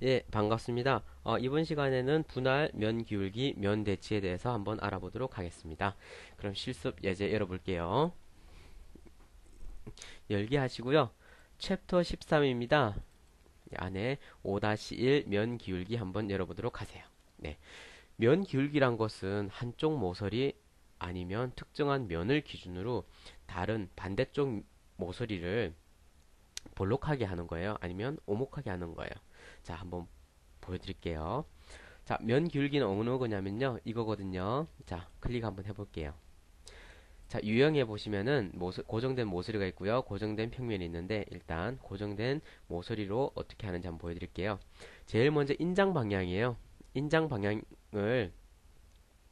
예, 반갑습니다. 이번 시간에는 분할, 면 기울기, 면 대치에 대해서 한번 알아보도록 하겠습니다. 그럼 실습 예제 열어볼게요. 열기 하시고요. 챕터 13입니다. 안에 5-1 면 기울기 한번 열어보도록 하세요. 네, 면 기울기란 것은 한쪽 모서리 아니면 특정한 면을 기준으로 다른 반대쪽 모서리를 볼록하게 하는 거예요. 아니면 오목하게 하는 거예요. 자, 한번 보여드릴게요. 자, 면 기울기는 어느 거냐면요. 이거거든요. 자, 클릭 한번 해볼게요. 자, 유형에 보시면은 고정된 모서리가 있고요. 고정된 평면이 있는데 일단 고정된 모서리로 어떻게 하는지 한번 보여드릴게요. 제일 먼저 인장 방향이에요. 인장 방향을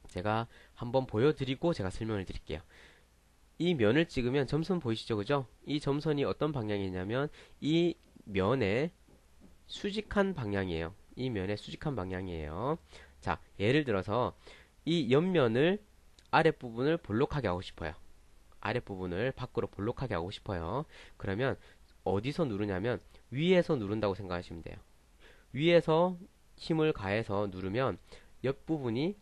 제가 한번 보여드리고 제가 설명을 드릴게요. 이 면을 찍으면 점선 보이시죠? 그죠? 이 점선이 어떤 방향이냐면 이 면의 수직한 방향이에요. 이 면의 수직한 방향이에요. 자, 예를 들어서 이 옆면을 아랫부분을 볼록하게 하고 싶어요. 아랫부분을 밖으로 볼록하게 하고 싶어요. 그러면 어디서 누르냐면 위에서 누른다고 생각하시면 돼요. 위에서 힘을 가해서 누르면 옆부분이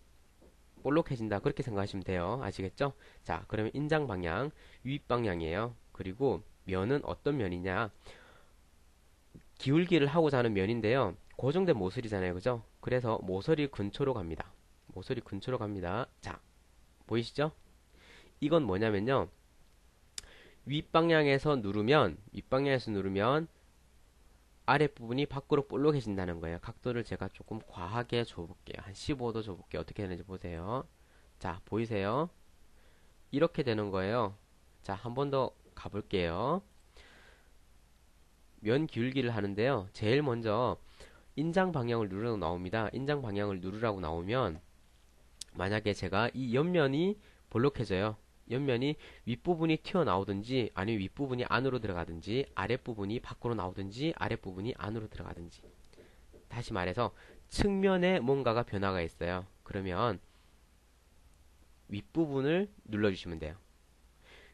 볼록해진다. 그렇게 생각하시면 돼요. 아시겠죠? 자, 그러면 인장 방향, 윗방향이에요. 그리고 면은 어떤 면이냐? 기울기를 하고자 하는 면인데요. 고정된 모서리잖아요. 그죠? 그래서 모서리 근처로 갑니다. 모서리 근처로 갑니다. 자, 보이시죠? 이건 뭐냐면요. 윗방향에서 누르면 아랫부분이 밖으로 볼록해진다는 거예요. 각도를 제가 조금 과하게 줘볼게요. 한 15도 줘볼게요. 어떻게 되는지 보세요. 자, 보이세요? 이렇게 되는 거예요. 자, 한 번 더 가볼게요. 면 기울기를 하는데요. 제일 먼저 인장 방향을 누르라고 나옵니다. 인장 방향을 누르라고 나오면 만약에 제가 이 옆면이 볼록해져요. 옆면이 윗부분이 튀어나오든지 아니면 윗부분이 안으로 들어가든지 아랫부분이 밖으로 나오든지 아랫부분이 안으로 들어가든지 다시 말해서 측면에 뭔가가 변화가 있어요. 그러면 윗부분을 눌러주시면 돼요.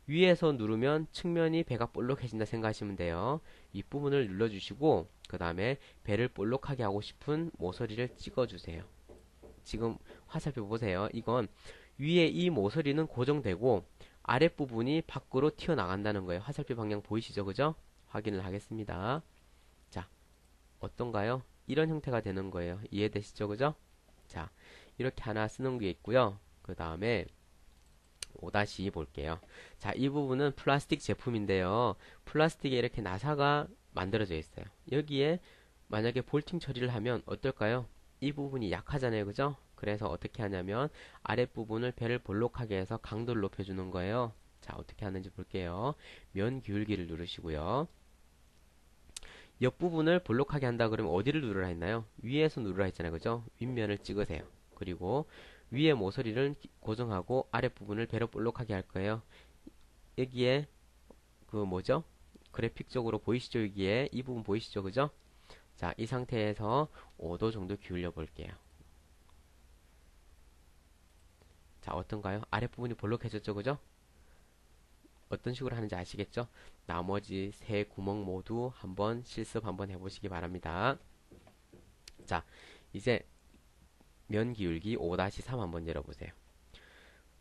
위에서 누르면 측면이 배가 볼록해진다 생각하시면 돼요. 윗부분을 눌러주시고 그 다음에 배를 볼록하게 하고 싶은 모서리를 찍어주세요. 지금 화살표 보세요. 이건 위에 이 모서리는 고정되고 아랫부분이 밖으로 튀어나간다는 거예요. 화살표 방향 보이시죠? 그죠? 확인을 하겠습니다. 자, 어떤가요? 이런 형태가 되는 거예요. 이해되시죠? 그죠? 자, 이렇게 하나 쓰는 게 있고요. 그 다음에 5-2 볼게요. 자, 이 부분은 플라스틱 제품인데요. 플라스틱에 이렇게 나사가 만들어져 있어요. 여기에 만약에 볼팅 처리를 하면 어떨까요? 이 부분이 약하잖아요. 그죠? 그래서 어떻게 하냐면 아랫부분을 배를 볼록하게 해서 강도를 높여주는 거예요. 자, 어떻게 하는지 볼게요. 면 기울기를 누르시고요. 옆부분을 볼록하게 한다 그러면 어디를 누르라 했나요? 위에서 누르라 했잖아요. 그죠? 윗면을 찍으세요. 그리고 위에 모서리를 고정하고 아랫부분을 배로 볼록하게 할 거예요. 여기에 그 뭐죠? 그래픽적으로 보이시죠? 여기에 이 부분 보이시죠? 그죠? 자, 이 상태에서 5도 정도 기울여 볼게요. 자, 어떤가요? 아랫부분이 볼록해졌죠? 그죠? 어떤 식으로 하는지 아시겠죠? 나머지 세 구멍 모두 한번 실습 한번 해보시기 바랍니다. 자, 이제 면 기울기 5-3 한번 열어보세요.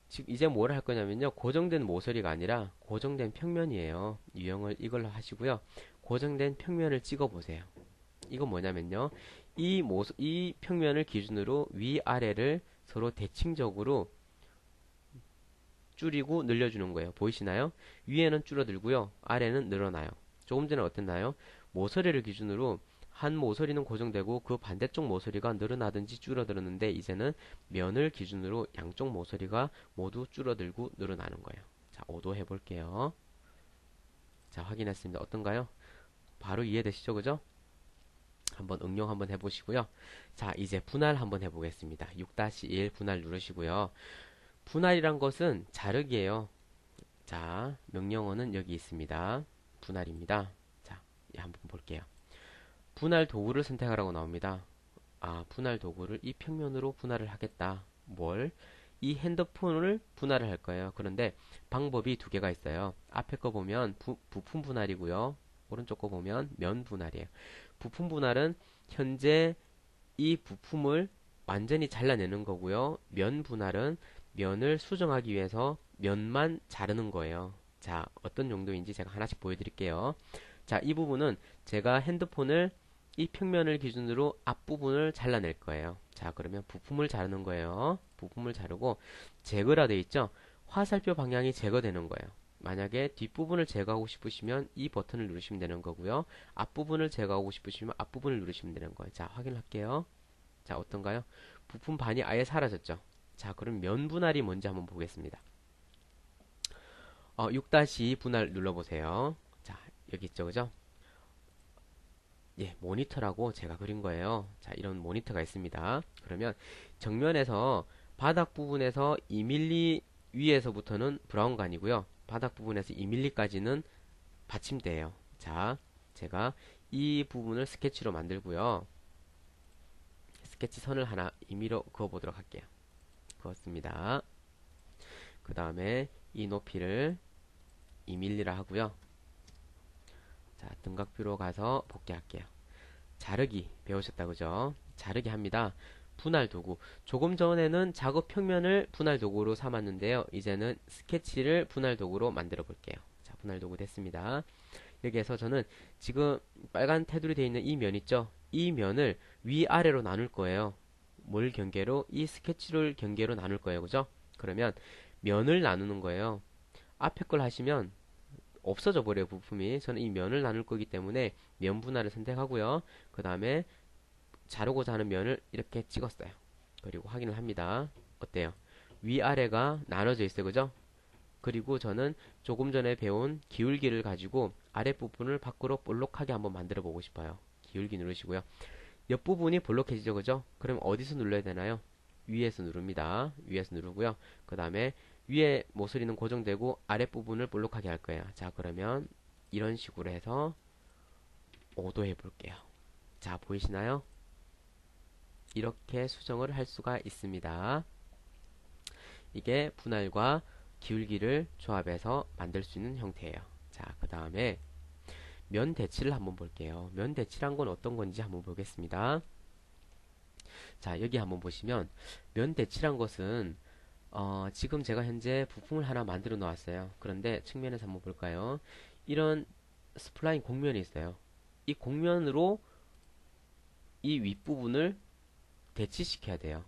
지금 이제 뭘 할 거냐면요. 고정된 모서리가 아니라 고정된 평면이에요. 유형을 이걸로 하시고요. 고정된 평면을 찍어 보세요. 이건 뭐냐면요. 이 평면을 기준으로 위아래를 서로 대칭적으로 줄이고 늘려주는 거예요. 보이시나요? 위에는 줄어들고요. 아래는 늘어나요. 조금 전에 어땠나요? 모서리를 기준으로 한 모서리는 고정되고 그 반대쪽 모서리가 늘어나든지 줄어들었는데 이제는 면을 기준으로 양쪽 모서리가 모두 줄어들고 늘어나는 거예요. 자, 5도 해볼게요. 자, 확인했습니다. 어떤가요? 바로 이해되시죠? 그죠? 한번 응용 한번 해보시고요. 자, 이제 분할 한번 해보겠습니다. 6-1 분할 누르시고요. 분할이란 것은 자르기예요. 자, 명령어는 여기 있습니다. 분할입니다. 자, 한번 볼게요. 분할 도구를 선택하라고 나옵니다. 아, 분할 도구를 이 평면으로 분할을 하겠다. 뭘? 이 핸드폰을 분할을 할 거예요. 그런데 방법이 두 개가 있어요. 앞에 거 보면 부품 분할이고요. 오른쪽 거 보면 면 분할이에요. 부품 분할은 현재 이 부품을 완전히 잘라내는 거고요. 면 분할은 면을 수정하기 위해서 면만 자르는 거예요. 자, 어떤 용도인지 제가 하나씩 보여드릴게요. 자, 이 부분은 제가 핸드폰을 이 평면을 기준으로 앞부분을 잘라낼 거예요. 자, 그러면 부품을 자르는 거예요. 부품을 자르고 제거라 되어 있죠? 화살표 방향이 제거되는 거예요. 만약에 뒷부분을 제거하고 싶으시면 이 버튼을 누르시면 되는 거고요. 앞부분을 제거하고 싶으시면 앞부분을 누르시면 되는 거예요. 자, 확인할게요. 자, 어떤가요? 부품 반이 아예 사라졌죠? 자, 그럼 면 분할이 뭔지 한번 보겠습니다. 6-2 분할 눌러보세요. 자, 여기 있죠, 그죠? 예, 모니터라고 제가 그린 거예요. 자, 이런 모니터가 있습니다. 그러면 정면에서 바닥 부분에서 2mm 위에서부터는 브라운관이고요. 바닥 부분에서 2mm까지는 받침대예요. 자, 제가 이 부분을 스케치로 만들고요. 스케치 선을 하나 임의로 그어보도록 할게요. 그었습니다. 그 다음에 이 높이를 2mm라 하고요. 자, 등각뷰로 가서 복귀할게요. 자르기 배우셨다 그죠? 자르기 합니다. 분할 도구. 조금 전에는 작업 평면을 분할 도구로 삼았는데요. 이제는 스케치를 분할 도구로 만들어 볼게요. 자, 분할 도구 됐습니다. 여기에서 저는 지금 빨간 테두리 되어 있는 이 면 있죠? 이 면을 위아래로 나눌 거예요. 뭘 경계로? 이 스케치를 경계로 나눌 거예요. 그죠? 그러면 면을 나누는 거예요. 앞에 걸 하시면 없어져 버려요, 부품이. 저는 이 면을 나눌 거기 때문에 면 분할을 선택하고요. 그 다음에 자르고자 하는 면을 이렇게 찍었어요. 그리고 확인을 합니다. 어때요? 위아래가 나눠져 있어요. 그죠? 그리고 저는 조금 전에 배운 기울기를 가지고 아랫부분을 밖으로 볼록하게 한번 만들어 보고 싶어요. 기울기 누르시고요. 옆부분이 볼록해지죠. 그죠? 그럼 어디서 눌러야 되나요? 위에서 누릅니다. 위에서 누르고요. 그 다음에 위에 모서리는 고정되고 아랫부분을 볼록하게 할 거예요. 자, 그러면 이런 식으로 해서 5도 해볼게요. 자, 보이시나요? 이렇게 수정을 할 수가 있습니다. 이게 분할과 기울기를 조합해서 만들 수 있는 형태예요. 자, 그 다음에 면 대치를 한번 볼게요. 면 대치란 건 어떤 건지 한번 보겠습니다. 자, 여기 한번 보시면 면 대치란 것은 지금 제가 현재 부품을 하나 만들어 놓았어요. 그런데 측면에서 한번 볼까요? 이런 스플라인 곡면이 있어요. 이 곡면으로 이 윗부분을 대치시켜야 돼요.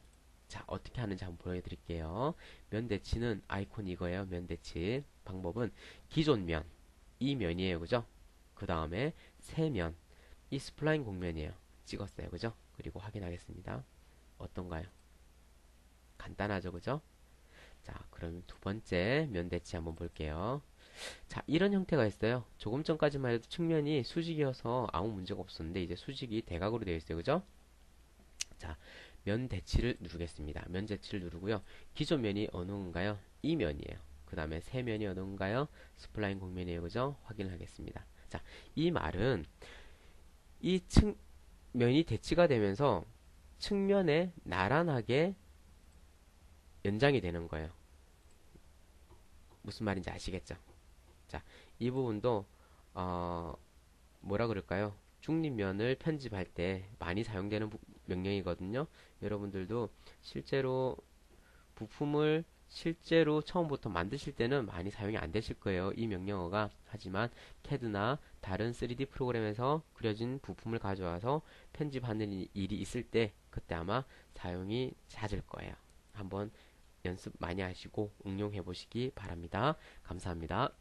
자, 어떻게 하는지 한번 보여드릴게요. 면 대치는 아이콘 이거예요. 면 대치 방법은 기존 면, 이 면이에요. 그죠? 그 다음에 새 면, 이 스플라인 곡면이에요. 찍었어요. 그죠? 그리고 확인하겠습니다. 어떤가요? 간단하죠. 그죠? 자, 그럼 두 번째 면 대치 한번 볼게요. 자, 이런 형태가 있어요. 조금 전까지만 해도 측면이 수직이어서 아무 문제가 없었는데 이제 수직이 대각으로 되어 있어요. 그죠? 자, 면 대치를 누르겠습니다. 면 대치를 누르고요. 기존 면이 어느 건가요? 이 면이에요. 그 다음에 새 면이 어느 건가요? 스플라인 곡면이에요. 그죠? 확인을 하겠습니다. 자, 이 말은 이 면이 대치가 되면서 측면에 나란하게 연장이 되는 거예요. 무슨 말인지 아시겠죠? 자, 이 부분도 뭐라 그럴까요? 중립면을 편집할 때 많이 사용되는 명령이거든요. 여러분들도 실제로 부품을 실제로 처음부터 만드실 때는 많이 사용이 안 되실 거예요. 이 명령어가. 하지만 CAD나 다른 3D 프로그램에서 그려진 부품을 가져와서 편집하는 일이 있을 때 그때 아마 사용이 잦을 거예요. 한번 연습 많이 하시고 응용해 보시기 바랍니다. 감사합니다.